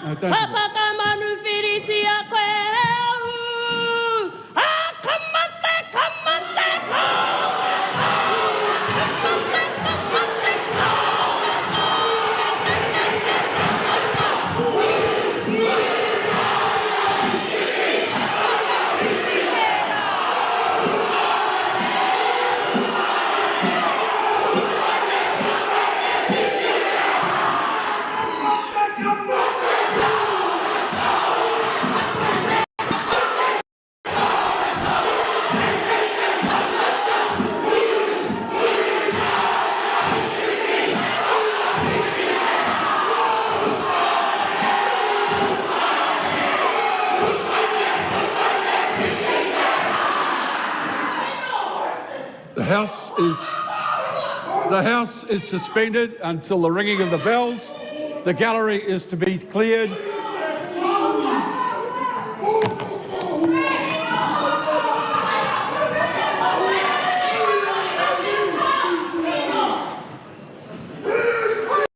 No, don't do that. Hawhakamanawhiriti a koe au. Kamate, kamate, The House is suspended until the ringing of the bells. The gallery is to be cleared.